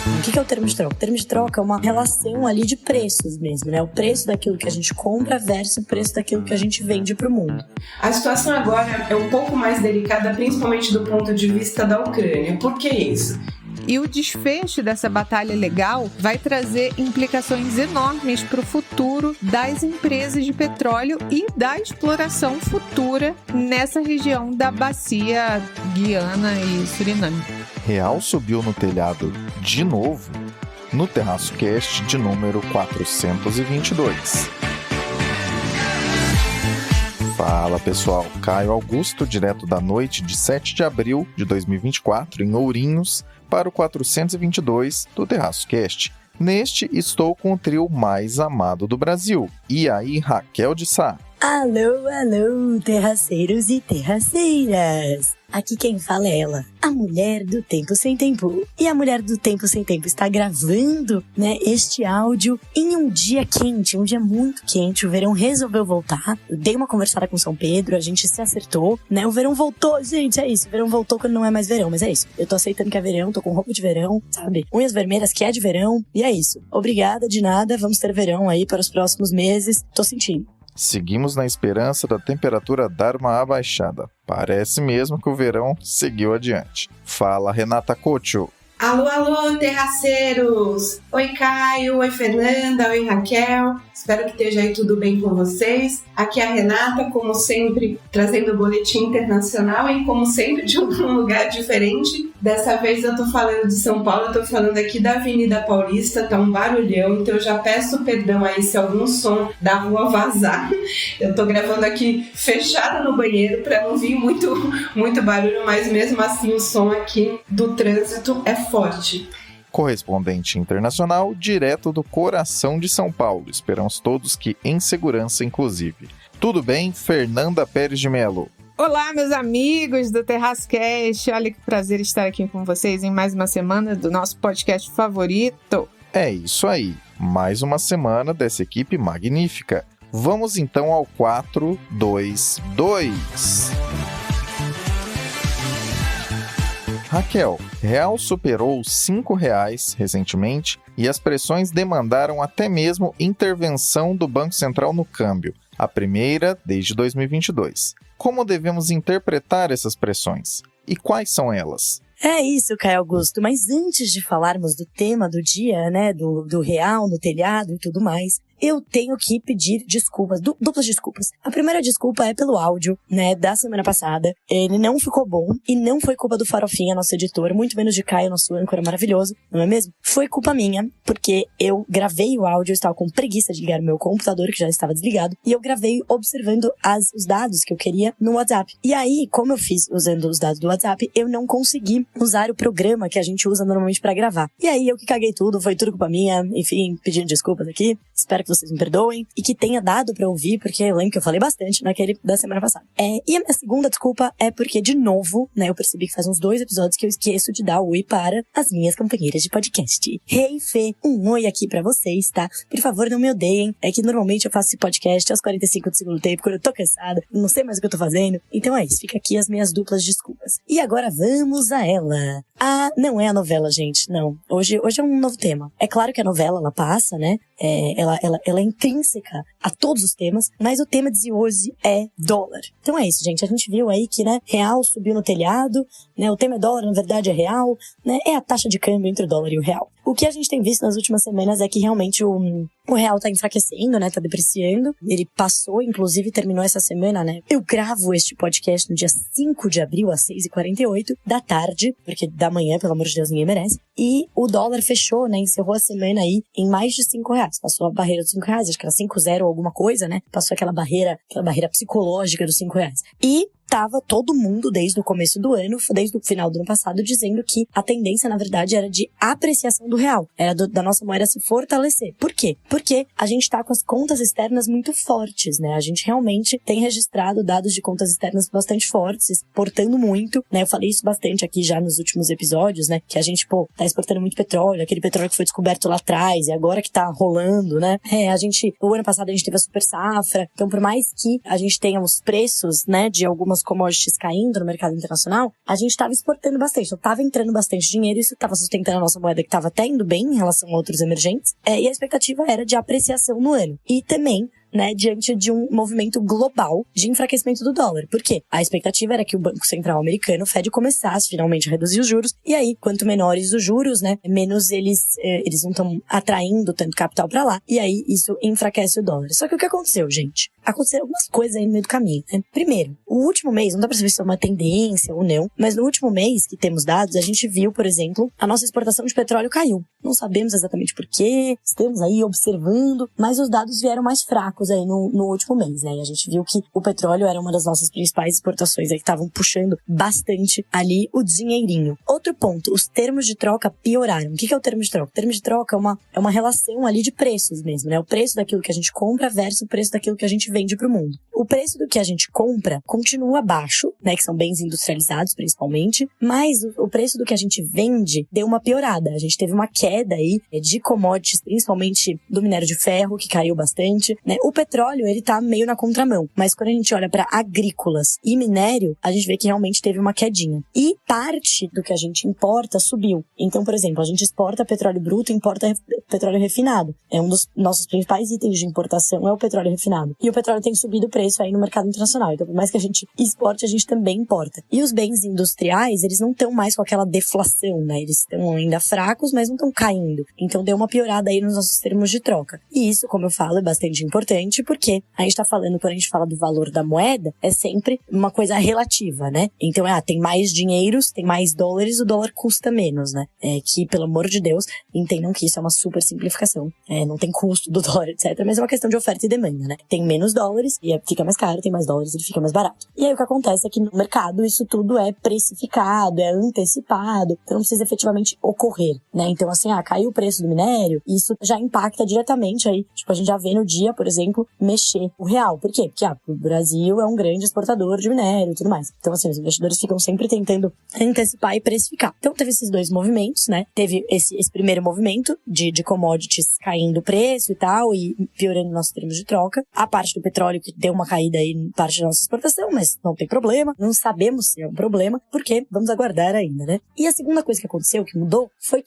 O que é o termo de troca? O termo de troca é uma relação ali de preços mesmo, né? O preço daquilo que a gente compra versus o preço daquilo que a gente vende para o mundo. A situação agora é um pouco mais delicada, principalmente do ponto de vista da Ucrânia. Por que isso? E o desfecho dessa batalha legal vai trazer implicações enormes para o futuro das empresas de petróleo e da exploração futura nessa região da bacia Guiana e Suriname. Real subiu no telhado de novo no Terraço Cast de número 422. Fala pessoal, Caio Augusto, direto da noite de 7 de abril de 2024 em Ourinhos, para o 422 do Terraço Cast. Neste, estou com o trio mais amado do Brasil. E aí, Raquel de Sá? Alô, terraceiros e terraceiras! Aqui quem fala é ela, a mulher do Tempo Sem Tempo. E a mulher do Tempo Sem Tempo está gravando, né, este áudio em um dia quente, um dia muito quente. O verão resolveu voltar. Eu dei uma conversada com São Pedro, a gente se acertou, né? O verão voltou, gente, é isso. O verão voltou quando não é mais verão, mas é isso. Eu tô aceitando que é verão, tô com roupa de verão, sabe? Unhas vermelhas que é de verão, e é isso. Obrigada, de nada, vamos ter verão aí para os próximos meses. Tô sentindo. Seguimos na esperança da temperatura dar uma abaixada. Parece mesmo que o verão seguiu adiante. Fala, Renata Couto. Alô, terraceiros! Oi, Caio, oi, Fernanda, oi, Raquel. Espero que esteja aí tudo bem com vocês. Aqui é a Renata, como sempre, trazendo o boletim internacional e, como sempre, de um lugar diferente. Dessa vez eu tô falando de São Paulo, eu tô falando aqui da Avenida Paulista, tá um barulhão, então eu já peço perdão aí se algum som da rua vazar. Eu tô gravando aqui fechada no banheiro pra não vir muito barulho, mas mesmo assim o som aqui do trânsito é forte. Correspondente internacional, direto do coração de São Paulo. Esperamos todos que em segurança, inclusive. Tudo bem, Fernanda Pérez de Melo? Olá, meus amigos do Terraço Cast. Olha que prazer estar aqui com vocês em mais uma semana do nosso podcast favorito. É isso aí, mais uma semana dessa equipe magnífica. Vamos então ao 422. Raquel, real superou os R$5 recentemente e as pressões demandaram até mesmo intervenção do Banco Central no câmbio, a primeira desde 2022. Como devemos interpretar essas pressões? E quais são elas? É isso, Caio Augusto, mas antes de falarmos do tema do dia, né, do real no telhado e tudo mais, eu tenho que pedir desculpas, duplas desculpas. A primeira desculpa é pelo áudio, né, da semana passada. Ele não ficou bom e não foi culpa do Farofinha, nosso editor, muito menos de Caio, nosso âncora maravilhoso, não é mesmo? Foi culpa minha, porque eu gravei o áudio, eu estava com preguiça de ligar o meu computador, que já estava desligado, e eu gravei observando os dados que eu queria no WhatsApp. E aí, como eu fiz usando os dados do WhatsApp, eu não consegui usar o programa que a gente usa normalmente pra gravar. E aí, eu que caguei tudo, foi tudo culpa minha, enfim, pedindo desculpas aqui. Espero que vocês me perdoem e que tenha dado pra ouvir, porque eu lembro que eu falei bastante naquele da semana passada. E a minha segunda desculpa é porque, de novo, né, eu percebi que faz uns 2 episódios que eu esqueço de dar oi para as minhas companheiras de podcast. Hey, Fê, um oi aqui pra vocês, tá? Por favor, não me odeiem. É que normalmente eu faço esse podcast aos 45 do segundo tempo, quando eu tô cansada, não sei mais o que eu tô fazendo. Então é isso, fica aqui as minhas duplas desculpas. E agora vamos a ela. Não é a novela, gente, não. Hoje é um novo tema. É claro que a novela, ela passa, né? Ela é intrínseca a todos os temas, mas o tema de hoje é dólar. Então é isso, gente. A gente viu aí que, né, real subiu no telhado, né? O tema é dólar, na verdade é real, né? É a taxa de câmbio entre o dólar e o real. O que a gente tem visto nas últimas semanas é que realmente o real tá enfraquecendo, né? Tá depreciando. Ele passou, inclusive terminou essa semana, né? Eu gravo este podcast no dia 5 de abril, às 6h48 da tarde, porque da manhã, pelo amor de Deus, ninguém merece. E o dólar fechou, né? Encerrou a semana aí em mais de R$5. Passou a barreira dos R$5, acho que era 5,0 ou alguma coisa, né? Passou aquela barreira psicológica dos R$5. E tava todo mundo, desde o começo do ano, desde o final do ano passado, dizendo que a tendência, na verdade, era de apreciação do real. Era da nossa moeda se fortalecer. Por quê? Porque a gente tá com as contas externas muito fortes, né? A gente realmente tem registrado dados de contas externas bastante fortes, exportando muito, né? Eu falei isso bastante aqui já nos últimos episódios, né? Que a gente, tá exportando muito petróleo, aquele petróleo que foi descoberto lá atrás e agora que tá rolando, né? O ano passado a gente teve a super safra. Então, por mais que a gente tenha os preços, né, de algumas nosso commodities caindo no mercado internacional, a gente estava exportando bastante. Então, estava entrando bastante dinheiro, isso estava sustentando a nossa moeda, que estava até indo bem em relação a outros emergentes. E a expectativa era de apreciação no ano. E também, né, diante de um movimento global de enfraquecimento do dólar. Por quê? A expectativa era que o Banco Central americano, o Fed, começasse finalmente a reduzir os juros, e aí, quanto menores os juros, né, menos eles não estão atraindo tanto capital para lá, e aí isso enfraquece o dólar. Só que o que aconteceu, gente? Aconteceram algumas coisas aí no meio do caminho, né? Primeiro, o último mês, não dá pra saber se é uma tendência ou não, mas no último mês que temos dados, a gente viu, por exemplo, a nossa exportação de petróleo caiu. Não sabemos exatamente por quê, estamos aí observando, mas os dados vieram mais fracos aí no último mês, né? E a gente viu que o petróleo era uma das nossas principais exportações aí, que estavam puxando bastante ali o dinheirinho. Outro ponto, os termos de troca pioraram. O que é o termo de troca? O termo de troca é uma relação ali de preços mesmo, né? O preço daquilo que a gente compra versus o preço daquilo que a gente vende pro mundo. O preço do que a gente compra continua baixo, né? Que são bens industrializados, principalmente, mas o preço do que a gente vende deu uma piorada. A gente teve uma queda aí de commodities, principalmente do minério de ferro, que caiu bastante, né? O petróleo, ele tá meio na contramão, mas quando a gente olha para agrícolas e minério, a gente vê que realmente teve uma quedinha. E parte do que a gente importa subiu. Então, por exemplo, a gente exporta petróleo bruto e importa petróleo refinado. É um dos nossos principais itens de importação, é o petróleo refinado. E o petróleo tem subido o preço aí no mercado internacional. Então, por mais que a gente exporte, a gente também importa. E os bens industriais, eles não estão mais com aquela deflação, né? Eles estão ainda fracos, mas não estão caindo. Então, deu uma piorada aí nos nossos termos de troca. E isso, como eu falo, é bastante importante, porque a gente tá falando, quando a gente fala do valor da moeda, é sempre uma coisa relativa, né? Então, tem mais dinheiros, tem mais dólares, o dólar custa menos, né? Que, pelo amor de Deus, entendam que isso é uma super simplificação. Não tem custo do dólar, etc. Mas é uma questão de oferta e demanda, né? Tem menos dólares e fica mais caro, tem mais dólares e fica mais barato. E aí o que acontece é que no mercado isso tudo é precificado, é antecipado, então não precisa efetivamente ocorrer, né? Então, assim, caiu o preço do minério, isso já impacta diretamente aí. Tipo, a gente já vê no dia, por exemplo, mexer o real. Por quê? Porque o Brasil é um grande exportador de minério e tudo mais. Então, assim, os investidores ficam sempre tentando antecipar e precificar. Então, teve esses dois movimentos, né? Teve esse primeiro movimento de commodities caindo o preço e tal, e piorando nossos termos de troca. A parte do petróleo que deu uma caída aí em parte da nossa exportação, mas não tem problema. Não sabemos se é um problema, porque vamos aguardar ainda, né? E a segunda coisa que aconteceu, que mudou, foi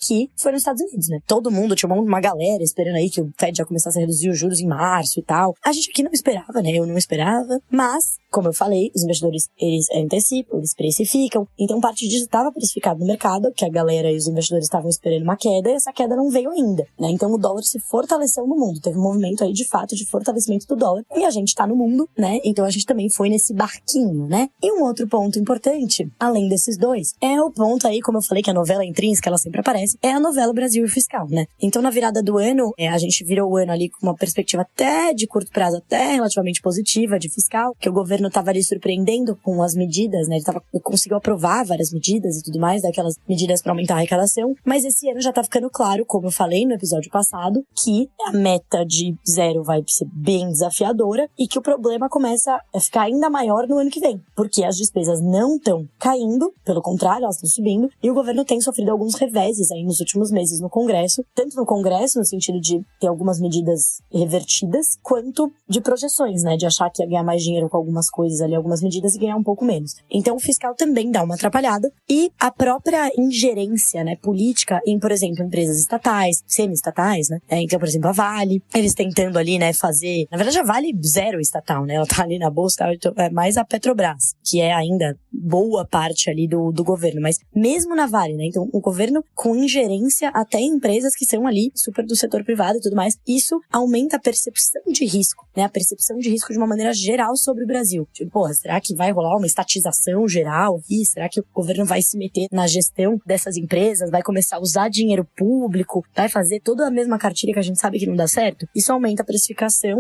nos Estados Unidos, né? Todo mundo, tinha uma galera esperando aí que o Fed já começasse a reduzir os juros em março e tal. A gente aqui não esperava, né? Eu não esperava, mas, como eu falei, os investidores, eles antecipam, eles precificam. Então, parte disso estava precificado no mercado, que a galera e os investidores estavam esperando uma queda, e essa queda não veio ainda, né? Então, o dólar se fortaleceu no mundo. Teve um movimento aí, de fato, de fortalecimento do dólar. E a gente tá no mundo, né? Então, a gente também foi nesse barquinho, né? E um outro ponto importante, além desses dois, é o ponto aí, como eu falei, que a novela intrínseca, ela sempre aparece, é a novela Brasil e Fiscal, né? Então, na virada do ano, a gente virou o ano ali com uma perspectiva até de curto prazo, até relativamente positiva de fiscal, que o governo estava ali surpreendendo com as medidas, né? Ele conseguiu aprovar várias medidas e tudo mais, daquelas medidas para aumentar a arrecadação, mas esse ano já tá ficando claro, como eu falei no episódio passado, que a meta de 0 vai ser bem desafiadora e que o problema começa a ficar ainda maior no ano que vem, porque as despesas não estão caindo, pelo contrário, elas estão subindo, e o governo tem sofrido alguns reveses aí nos últimos meses no Congresso, tanto no Congresso, no sentido de ter algumas medidas revertidas, quanto de projeções, né, de achar que ia ganhar mais dinheiro com algumas coisas ali, algumas medidas, e ganhar um pouco menos. Então o fiscal também dá uma atrapalhada, e a própria ingerência, né, política em, por exemplo, empresas estatais, semi-estatais, né, então, por exemplo, a Vale, eles tentando ali, né, fazer, na verdade a Vale zero estatal, né, ela tá ali na bolsa, então, é mais a Petrobras, que é ainda boa parte ali do governo, mas mesmo na Vale, né, então o governo com ingerência até em empresas que são ali super do setor privado e tudo mais, isso aumenta a percepção de risco, né, a percepção de risco de uma maneira geral sobre o Brasil. Tipo, porra, será que vai rolar uma estatização geral? E será que o governo vai se meter na gestão dessas empresas, vai começar a usar dinheiro público, vai fazer toda a mesma cartilha que a gente sabe que não dá certo? Isso aumenta a precificação,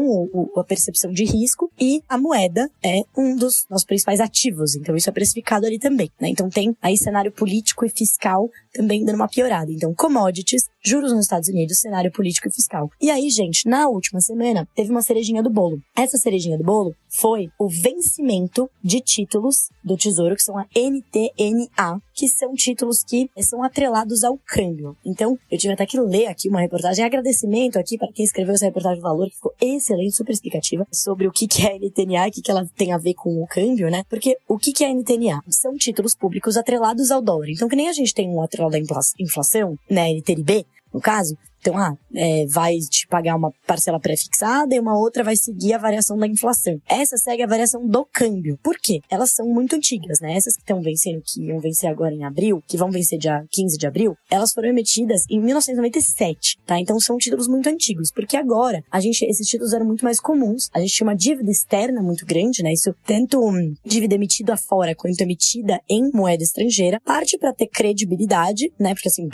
a percepção de risco, e a moeda é um dos nossos principais ativos, então isso é precificado ali também, né? Então tem aí cenário político e fiscal também dando uma piorada. Então, commodities, juros nos Estados Unidos, cenário político e fiscal. E aí, gente, na última semana, teve uma cerejinha do bolo. Essa cerejinha do bolo foi o vencimento de títulos do Tesouro, que são a NTNA, que são títulos que são atrelados ao câmbio. Então, eu tive até que ler aqui uma reportagem, agradecimento aqui para quem escreveu essa reportagem do Valor, que ficou excelente, super explicativa, sobre o que é a NTNA e o que ela tem a ver com o câmbio, né? Porque o que é a NTNA? São títulos públicos atrelados ao dólar. Então, que nem a gente tem um atrelado à inflação, né, NTNB, no caso. Então, vai te pagar uma parcela pré-fixada e uma outra vai seguir a variação da inflação. Essa segue a variação do câmbio. Por quê? Elas são muito antigas, né? Essas que estão vencendo, que iam vencer agora em abril, que vão vencer dia 15 de abril, elas foram emitidas em 1997, tá? Então, são títulos muito antigos, porque agora, esses títulos eram muito mais comuns. A gente tinha uma dívida externa muito grande, né? Isso, tanto dívida emitida fora quanto emitida em moeda estrangeira, parte para ter credibilidade, né? Porque assim,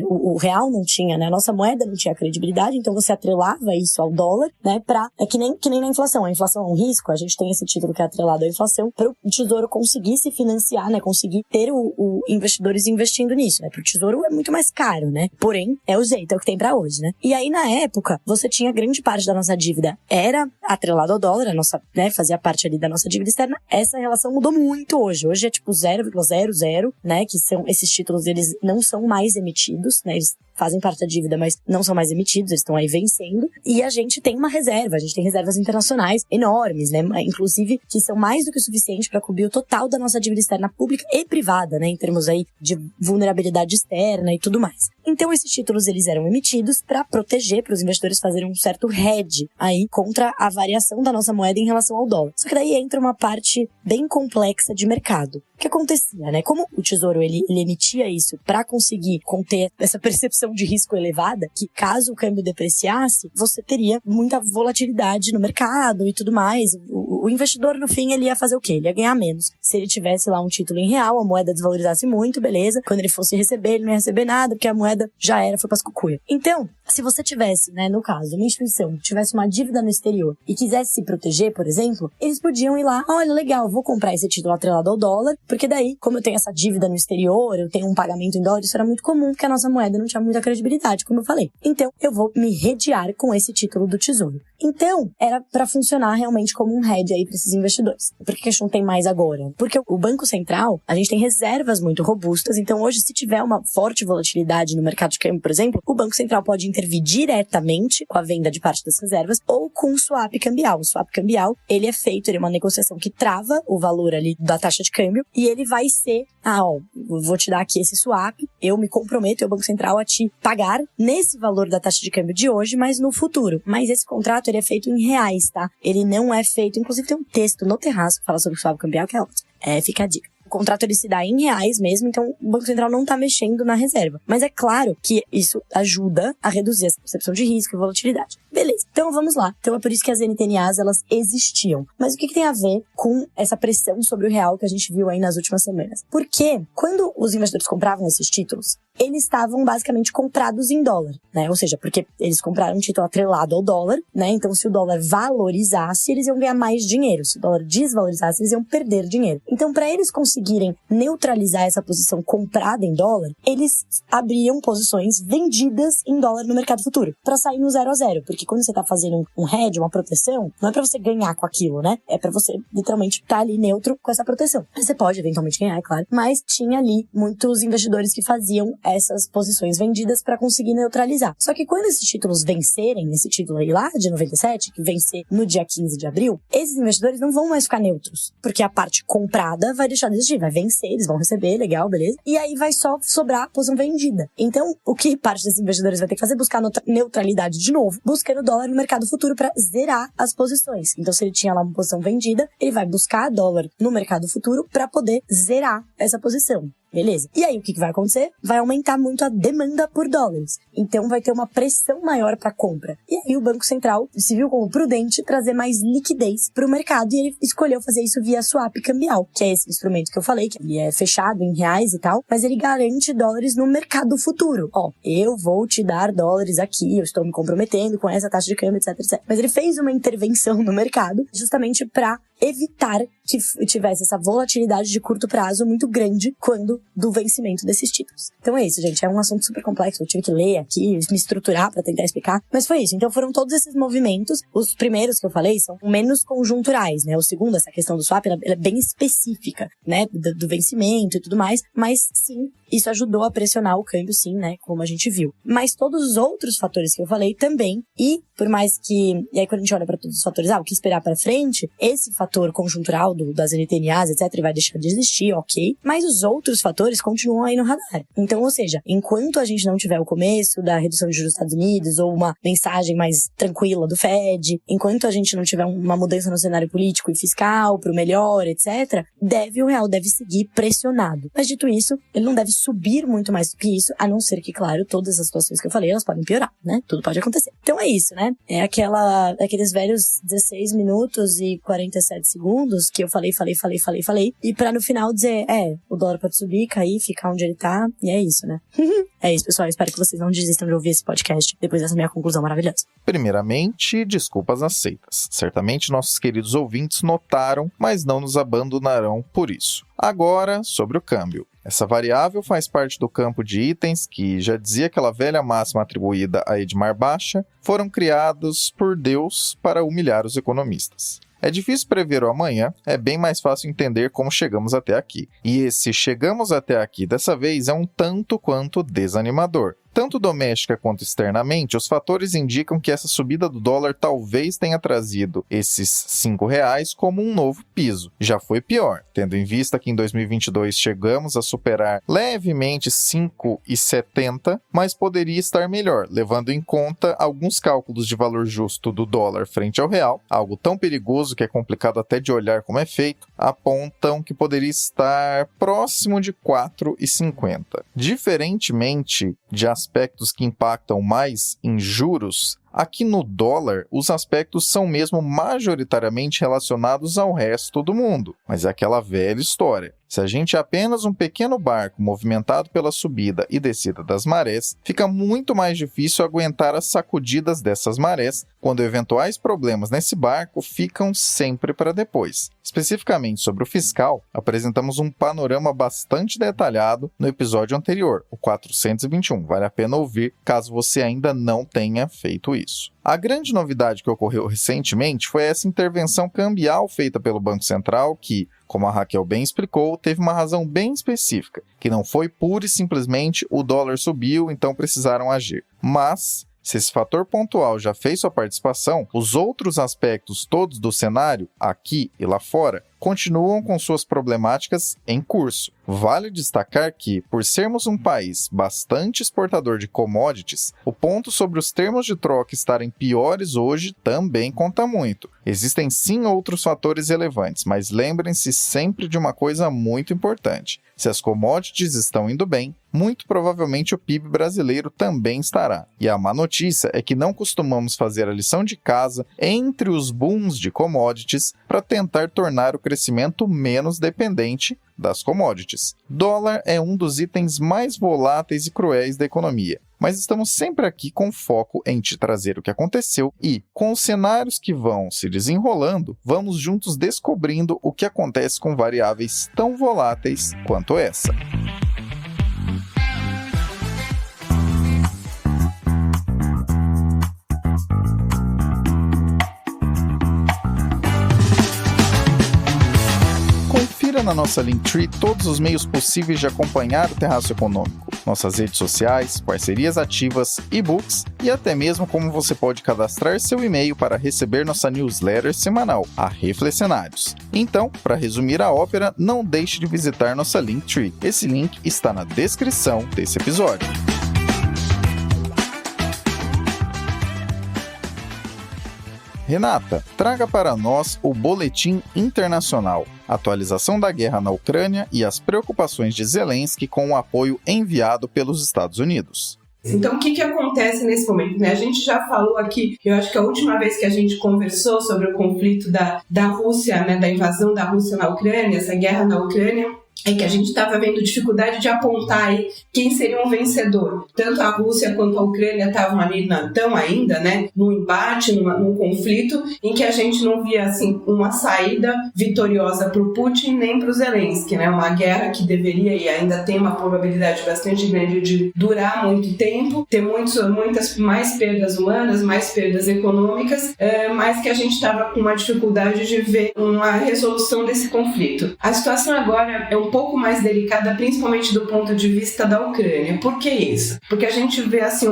o real não tinha, né? A nossa moeda não tinha credibilidade, então você atrelava isso ao dólar, né, que nem na inflação. A inflação é um risco, a gente tem esse título que é atrelado à inflação, para o Tesouro conseguir se financiar, né, conseguir ter o investidores investindo nisso, né, para o Tesouro é muito mais caro, né, porém, é o jeito, é o que tem para hoje, né. E aí, na época, você tinha grande parte da nossa dívida era atrelada ao dólar, a nossa, né, fazia parte ali da nossa dívida externa. Essa relação mudou muito hoje é tipo 0,00, né, que são esses títulos, eles não são mais emitidos, né, eles fazem parte da dívida, mas não são mais emitidos, eles estão aí vencendo. E a gente tem uma reserva, a gente tem reservas internacionais enormes, né? Inclusive, que são mais do que o suficiente para cobrir o total da nossa dívida externa pública e privada, né? Em termos aí de vulnerabilidade externa e tudo mais. Então, esses títulos, eles eram emitidos para proteger, para os investidores fazerem um certo hedge aí contra a variação da nossa moeda em relação ao dólar. Só que daí entra uma parte bem complexa de mercado. O que acontecia, né? Como o Tesouro, ele emitia isso para conseguir conter essa percepção de risco elevada, que caso o câmbio depreciasse, você teria muita volatilidade no mercado e tudo mais. O investidor, no fim, ele ia fazer o quê? Ele ia ganhar menos. Se ele tivesse lá um título em real, a moeda desvalorizasse muito, beleza. Quando ele fosse receber, ele não ia receber nada, porque a moeda já foi pras cucuia. Então, se você tivesse, né, no caso, uma instituição que tivesse uma dívida no exterior e quisesse se proteger, por exemplo, eles podiam ir lá, olha, legal, vou comprar esse título atrelado ao dólar, porque daí, como eu tenho essa dívida no exterior, eu tenho um pagamento em dólar, isso era muito comum, porque a nossa moeda não tinha muita credibilidade, como eu falei. Então, eu vou me redear com esse título do Tesouro. Então, era para funcionar realmente como um hedge aí para esses investidores. Por que a gente não tem mais agora? Porque o Banco Central, a gente tem reservas muito robustas, então hoje, se tiver uma forte volatilidade no mercado de câmbio, por exemplo, o Banco Central pode intervir diretamente com a venda de parte das reservas ou com o swap cambial. O swap cambial, ele é feito, ele é uma negociação que trava o valor ali da taxa de câmbio e ele vai ser, vou te dar aqui esse swap, eu me comprometo, o Banco Central, a te pagar nesse valor da taxa de câmbio de hoje, mas no futuro. Mas esse contrato, ele é feito em reais, tá? Ele não é feito, inclusive tem um texto no Terraço que fala sobre o swap cambial, que é ótimo. Fica a dica. O contrato, ele se dá em reais mesmo, então o Banco Central não tá mexendo na reserva. Mas é claro que isso ajuda a reduzir essa percepção de risco e volatilidade. Beleza, então vamos lá. Então é por isso que as NTNAs, elas existiam. Mas o que tem a ver com essa pressão sobre o real que a gente viu aí nas últimas semanas? Porque quando os investidores compravam esses títulos, eles estavam basicamente comprados em dólar, né? Ou seja, porque eles compraram um título atrelado ao dólar, né? Então, se o dólar valorizasse, eles iam ganhar mais dinheiro. Se o dólar desvalorizasse, eles iam perder dinheiro. Então, para eles conseguirem neutralizar essa posição comprada em dólar, eles abriam posições vendidas em dólar no mercado futuro, para sair no 0 a 0. Porque quando você tá fazendo um hedge, uma proteção, não é para você ganhar com aquilo, né? É para você, literalmente, estar ali neutro com essa proteção. Você pode, eventualmente, ganhar, é claro. Mas tinha ali muitos investidores que faziam essas posições vendidas para conseguir neutralizar. Só que quando esses títulos vencerem, esse título aí lá de 97, que vencer no dia 15 de abril, esses investidores não vão mais ficar neutros, porque a parte comprada vai deixar de existir, vai vencer, eles vão receber, legal, beleza? E aí vai só sobrar a posição vendida. Então, o que parte desses investidores vai ter que fazer é buscar neutralidade de novo, buscando dólar no mercado futuro para zerar as posições. Então, se ele tinha lá uma posição vendida, ele vai buscar dólar no mercado futuro para poder zerar essa posição. Beleza. E aí, o que vai acontecer? Vai aumentar muito a demanda por dólares. Então, vai ter uma pressão maior para compra. E aí, o Banco Central se viu como prudente trazer mais liquidez para o mercado. E ele escolheu fazer isso via swap cambial, que é esse instrumento que eu falei, que ele é fechado em reais e tal, mas ele garante dólares no mercado futuro. Eu vou te dar dólares aqui, eu estou me comprometendo com essa taxa de câmbio, etc, etc. Mas ele fez uma intervenção no mercado justamente para evitar que tivesse essa volatilidade de curto prazo muito grande quando do vencimento desses títulos. Então é isso, gente. É um assunto super complexo. Eu tive que ler aqui, me estruturar para tentar explicar. Mas foi isso. Então foram todos esses movimentos. Os primeiros que eu falei são menos conjunturais, né? O segundo, essa questão do swap, ela é bem específica, né? Do vencimento e tudo mais. Mas sim, isso ajudou a pressionar o câmbio, sim, né? Como a gente viu. Mas todos os outros fatores que eu falei também. E por mais que... E aí quando a gente olha para todos os fatores, o que esperar para frente, esse fator conjuntural das NTNAs, etc., vai deixar de existir, ok. Mas os outros fatores continuam aí no radar. Então, ou seja, enquanto a gente não tiver o começo da redução de juros dos Estados Unidos ou uma mensagem mais tranquila do Fed, enquanto a gente não tiver uma mudança no cenário político e fiscal pro melhor, etc., o real deve seguir pressionado. Mas dito isso, ele não deve subir muito mais do que isso, a não ser que, claro, todas as situações que eu falei, elas podem piorar, né? Tudo pode acontecer. Então é isso, né? É aqueles velhos 16 minutos e 47 segundos que eu falei, e pra no final dizer, o dólar pode subir, cair, ficar onde ele tá, e é isso, né? É isso, pessoal, espero que vocês não desistam de ouvir esse podcast depois dessa minha conclusão maravilhosa. Primeiramente, desculpas aceitas. Certamente nossos queridos ouvintes notaram, mas não nos abandonarão por isso. Agora, sobre o câmbio. Essa variável faz parte do campo de itens que, já dizia aquela velha máxima atribuída a Edmar Baixa, foram criados por Deus para humilhar os economistas. É difícil prever o amanhã, é bem mais fácil entender como chegamos até aqui. E esse chegamos até aqui dessa vez é um tanto quanto desanimador. Tanto doméstica quanto externamente, os fatores indicam que essa subida do dólar talvez tenha trazido esses R$5 como um novo piso. Já foi pior, tendo em vista que em 2022 chegamos a superar levemente 5,70, mas poderia estar melhor, levando em conta alguns cálculos de valor justo do dólar frente ao real, algo tão perigoso que é complicado até de olhar como é feito, apontam que poderia estar próximo de 4,50. Diferentemente de aspectos que impactam mais em juros, aqui no dólar, os aspectos são mesmo majoritariamente relacionados ao resto do mundo. Mas é aquela velha história. Se a gente é apenas um pequeno barco movimentado pela subida e descida das marés, fica muito mais difícil aguentar as sacudidas dessas marés, quando eventuais problemas nesse barco ficam sempre para depois. Especificamente sobre o fiscal, apresentamos um panorama bastante detalhado no episódio anterior, o 421. Vale a pena ouvir caso você ainda não tenha feito isso. A grande novidade que ocorreu recentemente foi essa intervenção cambial feita pelo Banco Central que, como a Raquel bem explicou, teve uma razão bem específica, que não foi pura e simplesmente o dólar subiu, então precisaram agir. Mas, se esse fator pontual já fez sua participação, os outros aspectos todos do cenário, aqui e lá fora, continuam com suas problemáticas em curso. Vale destacar que, por sermos um país bastante exportador de commodities, o ponto sobre os termos de troca estarem piores hoje também conta muito. Existem sim outros fatores relevantes, mas lembrem-se sempre de uma coisa muito importante. Se as commodities estão indo bem, muito provavelmente o PIB brasileiro também estará. E a má notícia é que não costumamos fazer a lição de casa entre os booms de commodities para tentar tornar o crescimento menos dependente das commodities. Dólar é um dos itens mais voláteis e cruéis da economia, mas estamos sempre aqui com foco em te trazer o que aconteceu e, com os cenários que vão se desenrolando, vamos juntos descobrindo o que acontece com variáveis tão voláteis quanto essa. Na nossa Linktree todos os meios possíveis de acompanhar o Terraço Econômico, nossas redes sociais, parcerias ativas, e-books e até mesmo como você pode cadastrar seu e-mail para receber nossa newsletter semanal, a Reflexionários. Então, para resumir a ópera, não deixe de visitar nossa Linktree. Esse link está na descrição desse episódio. Renata, traga para nós o Boletim Internacional, atualização da guerra na Ucrânia e as preocupações de Zelensky com o apoio enviado pelos Estados Unidos. Então, o que acontece nesse momento? Né? A gente já falou aqui, eu acho que a última vez que a gente conversou sobre o conflito da Rússia, né, da invasão da Rússia na Ucrânia, essa guerra na Ucrânia, é que a gente estava vendo dificuldade de apontar aí quem seria um vencedor. Tanto a Rússia quanto a Ucrânia estavam ali, estão ainda, né, num embate, num conflito, em que a gente não via assim, uma saída vitoriosa para o Putin nem para o Zelensky, né, uma guerra que deveria e ainda tem uma probabilidade bastante grande de durar muito tempo, ter muitas mais perdas humanas, mais perdas econômicas, mas que a gente estava com uma dificuldade de ver uma resolução desse conflito. A situação agora é um pouco mais delicada, principalmente do ponto de vista da Ucrânia. Por que isso? Porque a gente vê assim,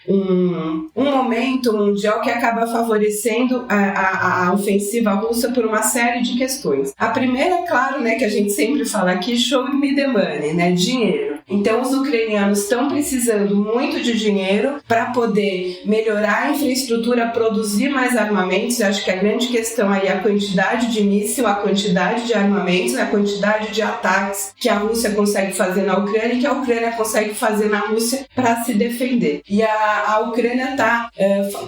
um momento mundial que acaba favorecendo a ofensiva russa por uma série de questões. A primeira, é claro, né, que a gente sempre fala aqui, show me the money, né, dinheiro. Então os ucranianos estão precisando muito de dinheiro para poder melhorar a infraestrutura, produzir mais armamentos. Eu acho que a grande questão aí é a quantidade de míssil, a quantidade de armamentos, a quantidade de ataques que a Rússia consegue fazer na Ucrânia e que a Ucrânia consegue fazer na Rússia para se defender. E a Ucrânia está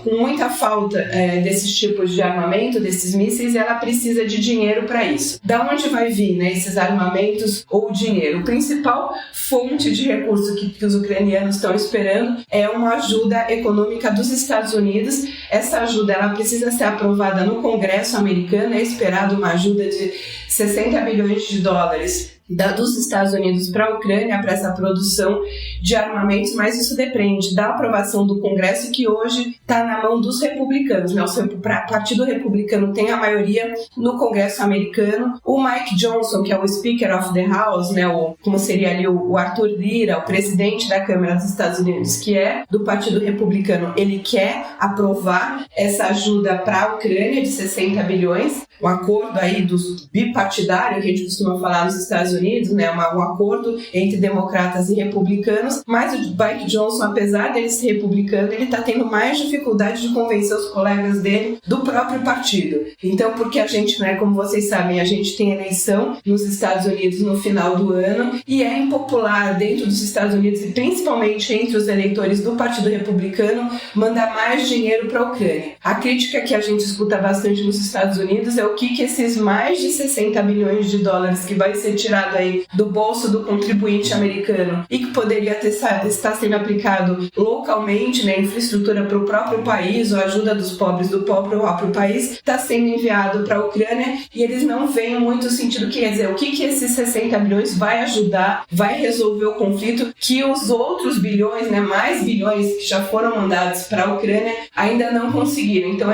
com muita falta desses tipos de armamento, desses mísseis, e ela precisa de dinheiro para isso. Da onde vai vir, né, esses armamentos ou dinheiro? O principal fonte de recurso que os ucranianos estão esperando é uma ajuda econômica dos Estados Unidos. Essa ajuda ela precisa ser aprovada no Congresso americano. É esperado uma ajuda de 60 bilhões de dólares dos Estados Unidos para a Ucrânia, para essa produção de armamentos, mas isso depende da aprovação do Congresso, que hoje está na mão dos republicanos, né? O Partido Republicano tem a maioria no Congresso americano. O Mike Johnson, que é o Speaker of the House, né? Como seria ali o Arthur Lira, o presidente da Câmara dos Estados Unidos, que é do Partido Republicano, ele quer aprovar essa ajuda para a Ucrânia de 60 bilhões, um acordo aí dos bipartidário, que a gente costuma falar nos Estados Unidos, né, um acordo entre democratas e republicanos, mas o Mike Johnson, apesar dele ser republicano, ele está tendo mais dificuldade de convencer os colegas dele do próprio partido. Então, porque a gente, né, como vocês sabem, a gente tem eleição nos Estados Unidos no final do ano e é impopular dentro dos Estados Unidos e principalmente entre os eleitores do Partido Republicano mandar mais dinheiro para a Ucrânia. A crítica que a gente escuta bastante nos Estados Unidos é o que esses mais de 60 bilhões de dólares que vai ser tirado aí do bolso do contribuinte americano e que poderia estar sendo aplicado localmente, né, infraestrutura para o próprio país ou ajuda dos pobres do próprio país, está sendo enviado para a Ucrânia e eles não veem muito sentido, quer dizer, o que esses 60 bilhões vai ajudar, vai resolver o conflito que os outros bilhões, né, mais bilhões que já foram mandados para a Ucrânia ainda não conseguiram. Então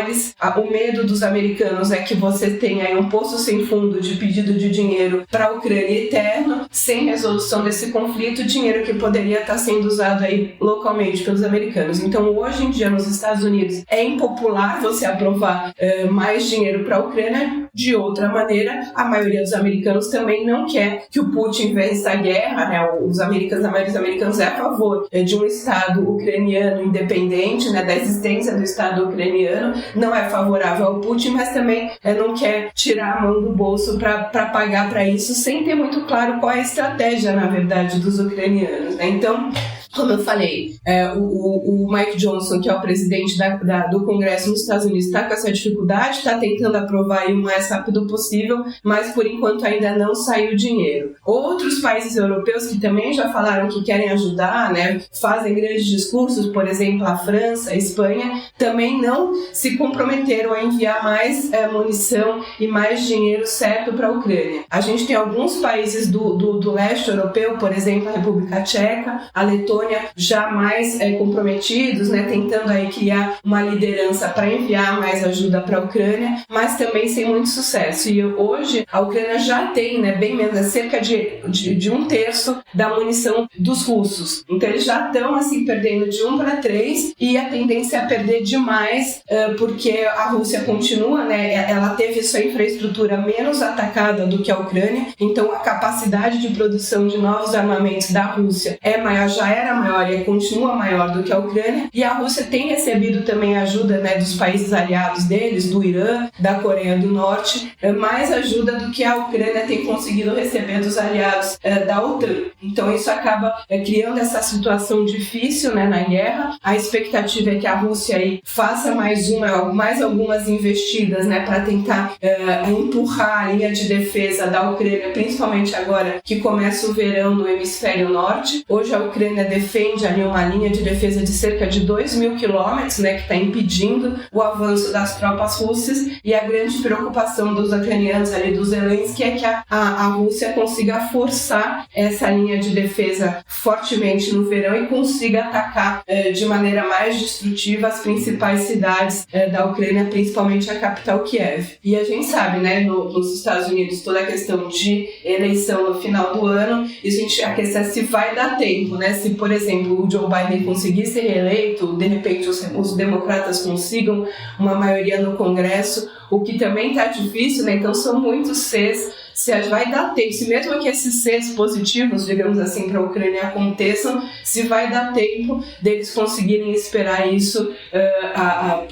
o medo dos americanos é que você tenha aí um poço sem fundo de pedido de dinheiro para a Ucrânia eterno, sem resolução desse conflito, dinheiro que poderia estar sendo usado aí localmente pelos americanos. Então, hoje em dia, nos Estados Unidos, é impopular você aprovar mais dinheiro para a Ucrânia. De outra maneira, a maioria dos americanos também não quer que o Putin vença a guerra, né? A maioria dos americanos é a favor de um Estado ucraniano independente, né? Da existência do Estado ucraniano, não é favorável ao Putin, mas também não quer tirar a mão do bolso para pagar para isso, sem ter muito claro qual é a estratégia, na verdade, dos ucranianos, né? Então, como eu falei, o Mike Johnson, que é o presidente do Congresso nos Estados Unidos, está com essa dificuldade, está tentando aprovar aí o mais rápido possível, mas por enquanto ainda não saiu dinheiro. Outros países europeus que também já falaram que querem ajudar, né, fazem grandes discursos, por exemplo, a França, a Espanha, também não se comprometeram a enviar mais munição e mais dinheiro certo para a Ucrânia. A gente tem alguns países do leste europeu, por exemplo, a República Tcheca, a Letônia, já mais comprometidos, né, tentando aí criar uma liderança para enviar mais ajuda para a Ucrânia, mas também sem muito sucesso. E hoje a Ucrânia já tem, né, bem menos, cerca de 1/3 da munição dos russos. Então eles já estão assim perdendo de 1 para 3 e a tendência é a perder demais, porque a Rússia continua, né, ela teve sua infraestrutura menos atacada do que a Ucrânia, então a capacidade de produção de novos armamentos da Rússia é maior, já era era maior e continua maior do que a Ucrânia, e a Rússia tem recebido também ajuda, né, dos países aliados deles, do Irã, da Coreia do Norte, mais ajuda do que a Ucrânia tem conseguido receber dos aliados da OTAN. Então isso acaba criando essa situação difícil, né, na guerra. A expectativa é que a Rússia aí faça mais algumas investidas, né, para tentar empurrar a linha de defesa da Ucrânia, principalmente agora que começa o verão no hemisfério norte. Hoje a Ucrânia defende ali uma linha de defesa de cerca de 2.000 quilômetros, né, que está impedindo o avanço das tropas russas, e a grande preocupação dos ucranianos ali, dos Zelensky, é que a Rússia consiga forçar essa linha de defesa fortemente no verão e consiga atacar de maneira mais destrutiva as principais cidades da Ucrânia, principalmente a capital Kiev. E a gente sabe, né, nos Estados Unidos, toda a questão de eleição no final do ano, isso a gente quer se vai dar tempo, né? Se, por exemplo, o Joe Biden conseguir ser reeleito, de repente os democratas consigam uma maioria no Congresso, o que também está difícil, né? Então são muitos Cs. Se vai dar tempo, se mesmo que esses Cs positivos, digamos assim, para a Ucrânia aconteçam, se vai dar tempo deles conseguirem esperar isso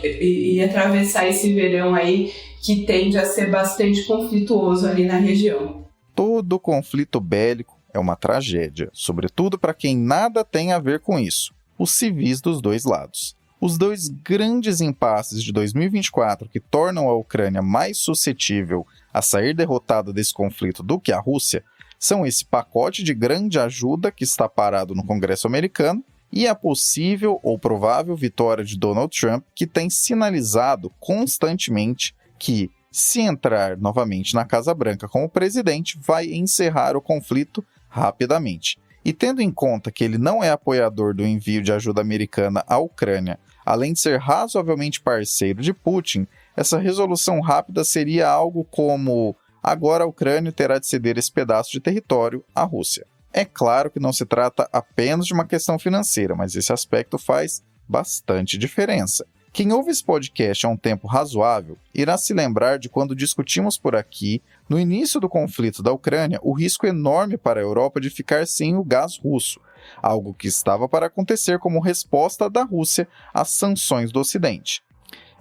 e atravessar esse verão aí, que tende a ser bastante conflituoso ali na região. Todo conflito bélico é uma tragédia, sobretudo para quem nada tem a ver com isso, os civis dos dois lados. Os dois grandes impasses de 2024 que tornam a Ucrânia mais suscetível a sair derrotada desse conflito do que a Rússia são esse pacote de grande ajuda que está parado no Congresso americano e a possível ou provável vitória de Donald Trump, que tem sinalizado constantemente que, se entrar novamente na Casa Branca como presidente, vai encerrar o conflito rapidamente. E tendo em conta que ele não é apoiador do envio de ajuda americana à Ucrânia, além de ser razoavelmente parceiro de Putin, essa resolução rápida seria algo como: agora a Ucrânia terá de ceder esse pedaço de território à Rússia. É claro que não se trata apenas de uma questão financeira, mas esse aspecto faz bastante diferença. Quem ouve esse podcast há um tempo razoável irá se lembrar de quando discutimos por aqui, no início do conflito da Ucrânia, o risco enorme para a Europa de ficar sem o gás russo, algo que estava para acontecer como resposta da Rússia às sanções do Ocidente.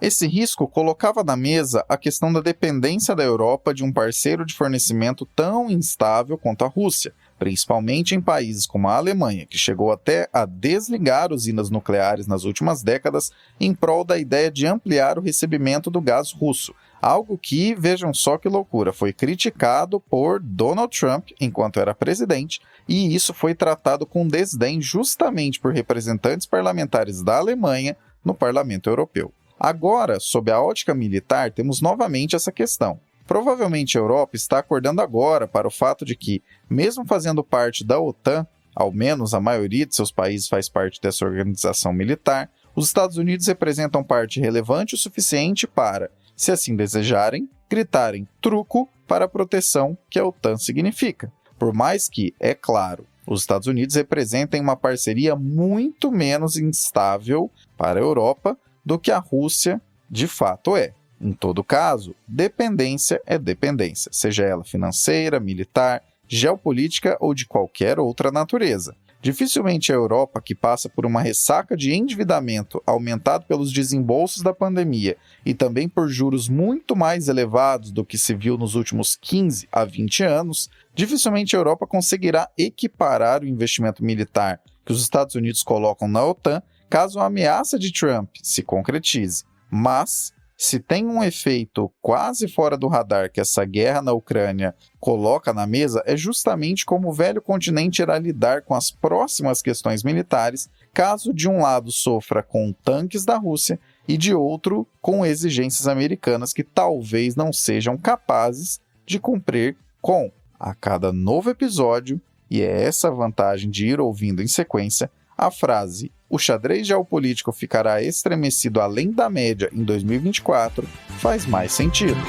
Esse risco colocava na mesa a questão da dependência da Europa de um parceiro de fornecimento tão instável quanto a Rússia, principalmente em países como a Alemanha, que chegou até a desligar usinas nucleares nas últimas décadas em prol da ideia de ampliar o recebimento do gás russo, algo que, vejam só que loucura, foi criticado por Donald Trump enquanto era presidente, e isso foi tratado com desdém justamente por representantes parlamentares da Alemanha no Parlamento Europeu. Agora, sob a ótica militar, temos novamente essa questão. Provavelmente a Europa está acordando agora para o fato de que, mesmo fazendo parte da OTAN, ao menos a maioria de seus países faz parte dessa organização militar, os Estados Unidos representam parte relevante o suficiente para, se assim desejarem, gritarem truco para a proteção que a OTAN significa. Por mais que, é claro, os Estados Unidos representem uma parceria muito menos instável para a Europa do que a Rússia de fato é. Em todo caso, dependência é dependência, seja ela financeira, militar, geopolítica ou de qualquer outra natureza. Dificilmente a Europa, que passa por uma ressaca de endividamento aumentado pelos desembolsos da pandemia e também por juros muito mais elevados do que se viu nos últimos 15 a 20 anos, dificilmente a Europa conseguirá equiparar o investimento militar que os Estados Unidos colocam na OTAN caso a ameaça de Trump se concretize. Mas, se tem um efeito quase fora do radar que essa guerra na Ucrânia coloca na mesa, é justamente como o velho continente irá lidar com as próximas questões militares, caso de um lado sofra com tanques da Rússia e de outro com exigências americanas que talvez não sejam capazes de cumprir com. A cada novo episódio, e é essa a vantagem de ir ouvindo em sequência, a frase "o xadrez geopolítico ficará estremecido além da média em 2024" faz mais sentido.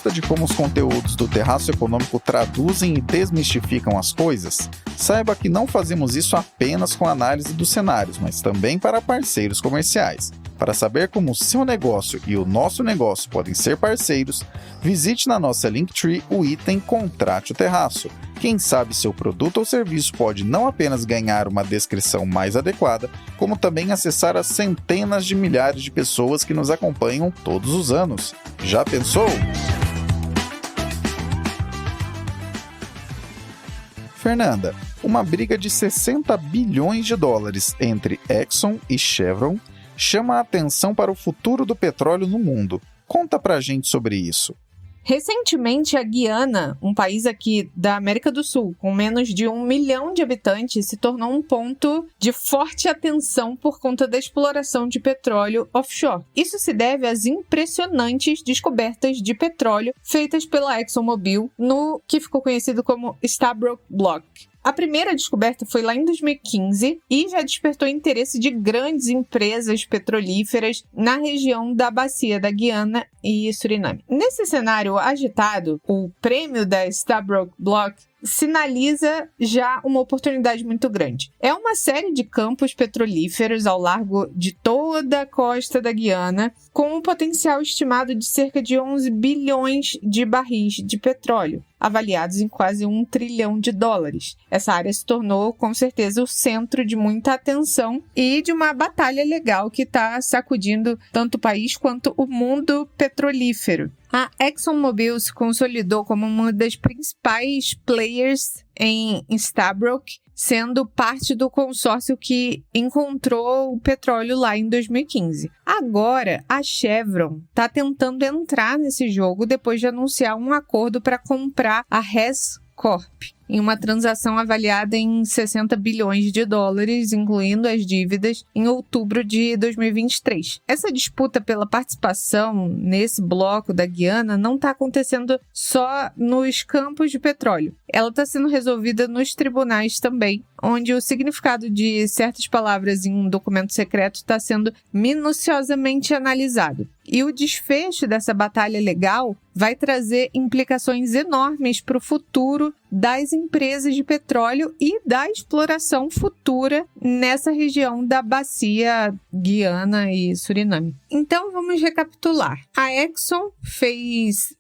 Gosta de como os conteúdos do Terraço Econômico traduzem e desmistificam as coisas? Saiba que não fazemos isso apenas com análise dos cenários, mas também para parceiros comerciais. Para saber como o seu negócio e o nosso negócio podem ser parceiros, visite na nossa Linktree o item Contrate o Terraço. Quem sabe seu produto ou serviço pode não apenas ganhar uma descrição mais adequada, como também acessar as centenas de milhares de pessoas que nos acompanham todos os anos. Já pensou? Fernanda, uma briga de 60 bilhões de dólares entre Exxon e Chevron chama a atenção para o futuro do petróleo no mundo. Conta pra gente sobre isso. Recentemente, a Guiana, um país aqui da América do Sul, com menos de 1 milhão de habitantes, se tornou um ponto de forte atenção por conta da exploração de petróleo offshore. Isso se deve às impressionantes descobertas de petróleo feitas pela ExxonMobil no que ficou conhecido como Stabroek Block. A primeira descoberta foi lá em 2015 e já despertou interesse de grandes empresas petrolíferas na região da bacia da Guiana e Suriname. Nesse cenário agitado, o prêmio da Stabroek Block sinaliza já uma oportunidade muito grande. É uma série de campos petrolíferos ao largo de toda a costa da Guiana, com um potencial estimado de cerca de 11 bilhões de barris de petróleo, avaliados em quase $1 trilhão. Essa área se tornou, com certeza, o centro de muita atenção e de uma batalha legal que está sacudindo tanto o país quanto o mundo petrolífero. A ExxonMobil se consolidou como uma das principais players em Stabroek, sendo parte do consórcio que encontrou o petróleo lá em 2015. Agora, a Chevron está tentando entrar nesse jogo depois de anunciar um acordo para comprar a Hess Corp, em uma transação avaliada em 60 bilhões de dólares, incluindo as dívidas, em outubro de 2023. Essa disputa pela participação nesse bloco da Guiana não está acontecendo só nos campos de petróleo. Ela está sendo resolvida nos tribunais também, onde o significado de certas palavras em um documento secreto está sendo minuciosamente analisado. E o desfecho dessa batalha legal vai trazer implicações enormes para o futuro das empresas de petróleo e da exploração futura nessa região da bacia Guiana e Suriname. Então, vamos recapitular. A Exxon fez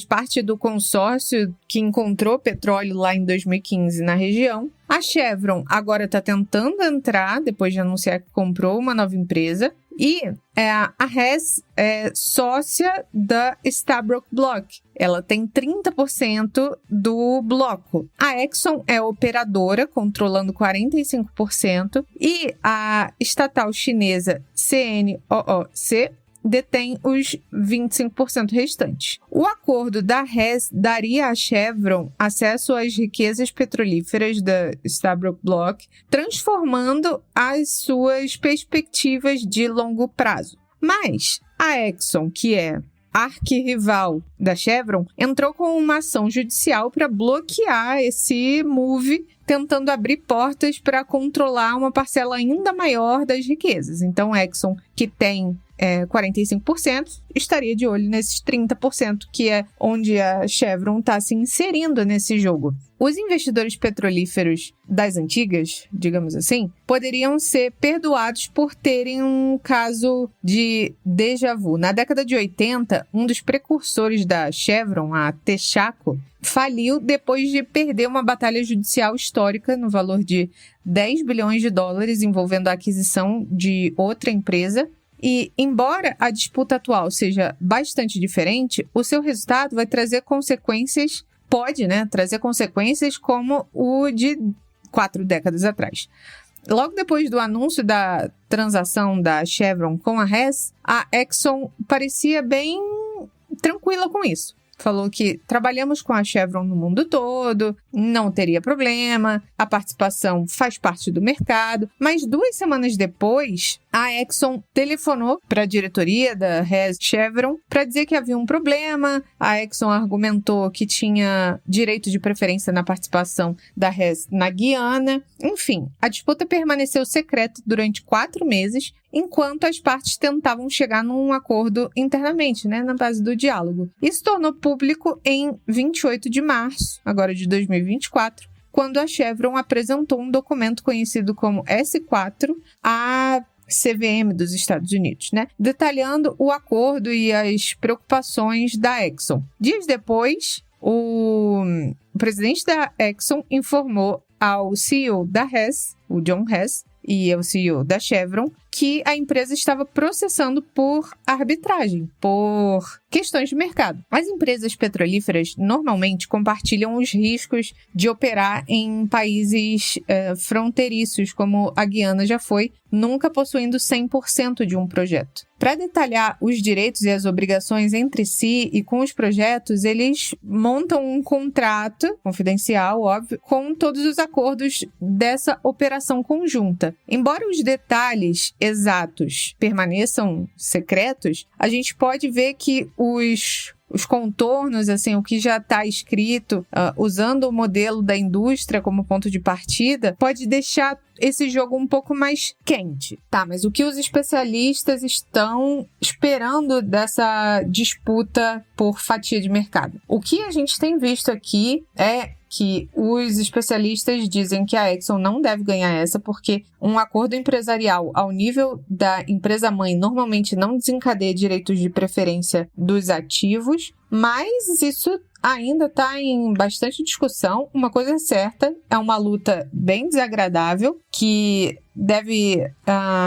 parte do consórcio que encontrou petróleo lá em 2015 na região. A Chevron agora está tentando entrar, depois de anunciar que comprou uma nova empresa. E a Hess é sócia da Stabroek Block. Ela tem 30% do bloco. A Exxon é operadora, controlando 45%. E a estatal chinesa CNOOC detém os 25% restantes. O acordo da Hess daria à Chevron acesso às riquezas petrolíferas da Stabroek Block, transformando as suas perspectivas de longo prazo. Mas a Exxon, que é arquirrival da Chevron, entrou com uma ação judicial para bloquear esse move, tentando abrir portas para controlar uma parcela ainda maior das riquezas. Então, a Exxon, que tem 45%, estaria de olho nesses 30%, que é onde a Chevron está se inserindo nesse jogo. Os investidores petrolíferos das antigas, digamos assim, poderiam ser perdoados por terem um caso de déjà vu. Na década de 80, um dos precursores da Chevron, a Texaco, faliu depois de perder uma batalha judicial histórica no valor de 10 bilhões de dólares envolvendo a aquisição de outra empresa. E, embora a disputa atual seja bastante diferente, o seu resultado vai trazer consequências, trazer consequências como o de 4 décadas atrás. Logo depois do anúncio da transação da Chevron com a Hess, a Exxon parecia bem tranquila com isso. Falou que trabalhamos com a Chevron no mundo todo, não teria problema, a participação faz parte do mercado. Mas 2 semanas depois, a Exxon telefonou para a diretoria da Hess Chevron para dizer que havia um problema. A Exxon argumentou que tinha direito de preferência na participação da Hess na Guiana. Enfim, a disputa permaneceu secreta durante 4 meses, enquanto as partes tentavam chegar num acordo internamente, né, na base do diálogo. Isso tornou público em 28 de março, agora de 2024, quando a Chevron apresentou um documento conhecido como S4 à CVM dos Estados Unidos, né, detalhando o acordo e as preocupações da Exxon. Dias depois, o presidente da Exxon informou ao CEO da Hess, o John Hess, e ao CEO da Chevron, que a empresa estava processando por arbitragem, por questões de mercado. As empresas petrolíferas normalmente compartilham os riscos de operar em países fronteiriços, como a Guiana já foi, nunca possuindo 100% de um projeto. Para detalhar os direitos e as obrigações entre si e com os projetos, eles montam um contrato confidencial, óbvio, com todos os acordos dessa operação conjunta. Embora os detalhes exatos permaneçam secretos, a gente pode ver que os contornos, assim, o que já está escrito, usando o modelo da indústria como ponto de partida, pode deixar esse jogo um pouco mais quente. Tá, mas o que os especialistas estão esperando dessa disputa por fatia de mercado? O que a gente tem visto aqui é que os especialistas dizem que a Exxon não deve ganhar essa porque um acordo empresarial ao nível da empresa-mãe normalmente não desencadeia direitos de preferência dos ativos, mas isso ainda está em bastante discussão. Uma coisa é certa, é uma luta bem desagradável que deve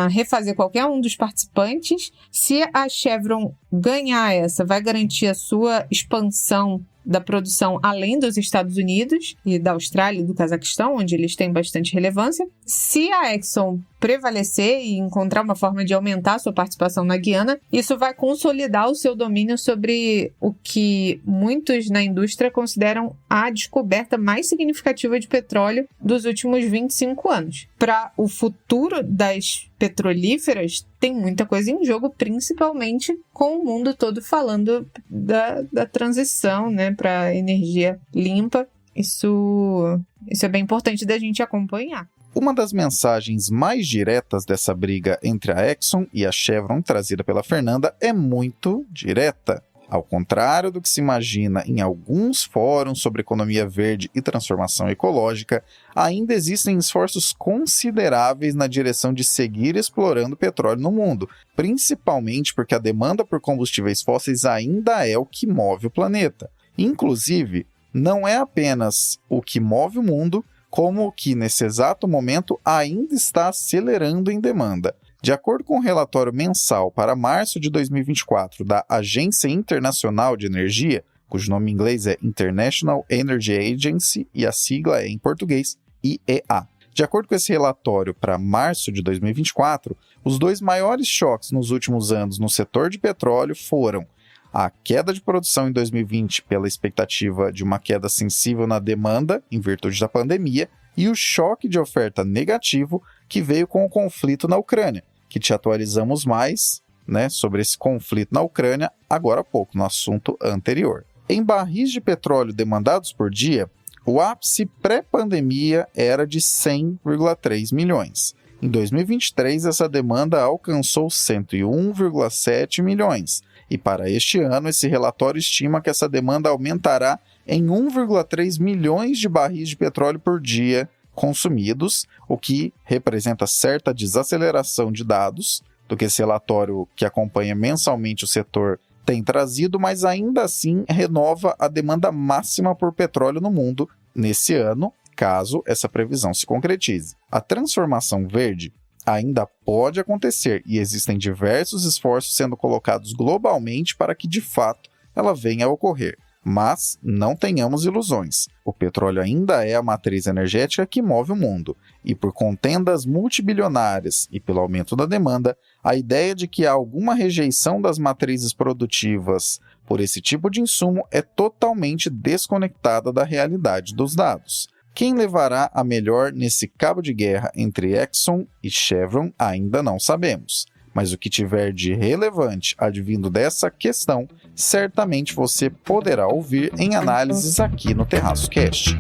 refazer qualquer um dos participantes. Se a Chevron ganhar essa, vai garantir a sua expansão da produção além dos Estados Unidos e da Austrália e do Cazaquistão, onde eles têm bastante relevância. Se a Exxon prevalecer e encontrar uma forma de aumentar a sua participação na Guiana, isso vai consolidar o seu domínio sobre o que muitos na indústria consideram a descoberta mais significativa de petróleo dos últimos 25 anos. Para o futuro das petrolíferas, tem muita coisa em jogo, principalmente com o mundo todo falando da transição, né, para energia limpa. Isso é bem importante da gente acompanhar. Uma das mensagens mais diretas dessa briga entre a Exxon e a Chevron, trazida pela Fernanda, é muito direta. Ao contrário do que se imagina em alguns fóruns sobre economia verde e transformação ecológica, ainda existem esforços consideráveis na direção de seguir explorando petróleo no mundo, principalmente porque a demanda por combustíveis fósseis ainda é o que move o planeta. Inclusive, não é apenas o que move o mundo, como o que, nesse exato momento, ainda está acelerando em demanda. De acordo com o relatório mensal para março de 2024 da Agência Internacional de Energia, cujo nome em inglês é International Energy Agency e a sigla é, em português, IEA. De acordo com esse relatório para março de 2024, os 2 maiores choques nos últimos anos no setor de petróleo foram a queda de produção em 2020 pela expectativa de uma queda sensível na demanda em virtude da pandemia e o choque de oferta negativo que veio com o conflito na Ucrânia, que te atualizamos mais, né, sobre esse conflito na Ucrânia agora há pouco, no assunto anterior. Em barris de petróleo demandados por dia, o ápice pré-pandemia era de 100,3 milhões. Em 2023, essa demanda alcançou 101,7 milhões. E para este ano, esse relatório estima que essa demanda aumentará em 1,3 milhões de barris de petróleo por dia consumidos, o que representa certa desaceleração de dados do que esse relatório que acompanha mensalmente o setor tem trazido, mas ainda assim renova a demanda máxima por petróleo no mundo nesse ano, caso essa previsão se concretize. A transformação verde ainda pode acontecer e existem diversos esforços sendo colocados globalmente para que, de fato, ela venha a ocorrer. Mas não tenhamos ilusões. O petróleo ainda é a matriz energética que move o mundo, e por contendas multibilionárias e pelo aumento da demanda, a ideia de que há alguma rejeição das matrizes produtivas por esse tipo de insumo é totalmente desconectada da realidade dos dados. Quem levará a melhor nesse cabo de guerra entre Exxon e Chevron ainda não sabemos. Mas o que tiver de relevante advindo dessa questão, certamente você poderá ouvir em análises aqui no Terraço Cast.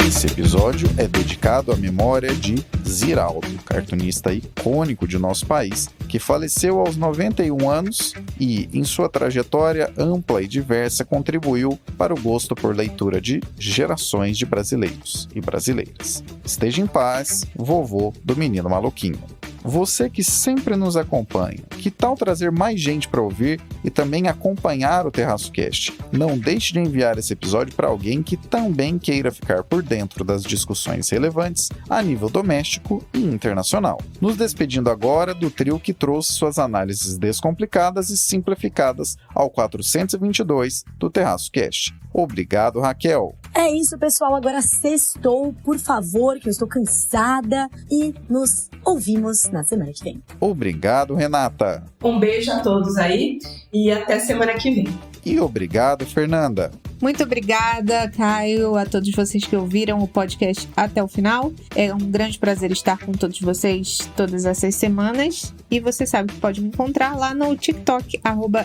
Esse episódio é dedicado à memória de Ziraldo, cartunista icônico de nosso país, que faleceu aos 91 anos e, em sua trajetória ampla e diversa, contribuiu para o gosto por leitura de gerações de brasileiros e brasileiras. Esteja em paz, vovô do Menino Maluquinho. Você que sempre nos acompanha, que tal trazer mais gente para ouvir e também acompanhar o Terraço Cast? Não deixe de enviar esse episódio para alguém que também queira ficar por dentro das discussões relevantes a nível doméstico e internacional. Nos despedindo agora do trio que trouxe suas análises descomplicadas e simplificadas ao 422 do Terraço Cast. Obrigado, Raquel. É isso, pessoal. Agora sextou, por favor, que eu estou cansada. E nos ouvimos na semana que vem. Obrigado, Renata. Um beijo a todos aí e até semana que vem. E obrigado, Fernanda. Muito obrigada, Caio, a todos vocês que ouviram o podcast até o final. É um grande prazer estar com todos vocês todas essas semanas. E você sabe que pode me encontrar lá no TikTok,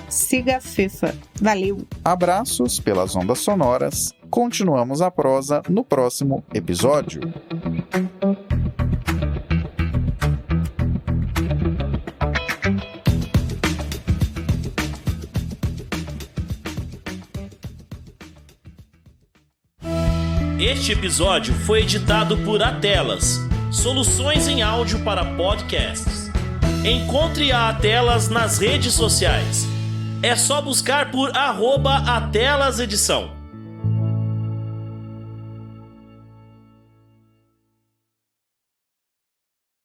@sigafefa. Valeu! Abraços pelas ondas sonoras. Continuamos a prosa no próximo episódio. Este episódio foi editado por Atelas, soluções em áudio para podcasts. Encontre a Atelas nas redes sociais. É só buscar por @AtelasEdição.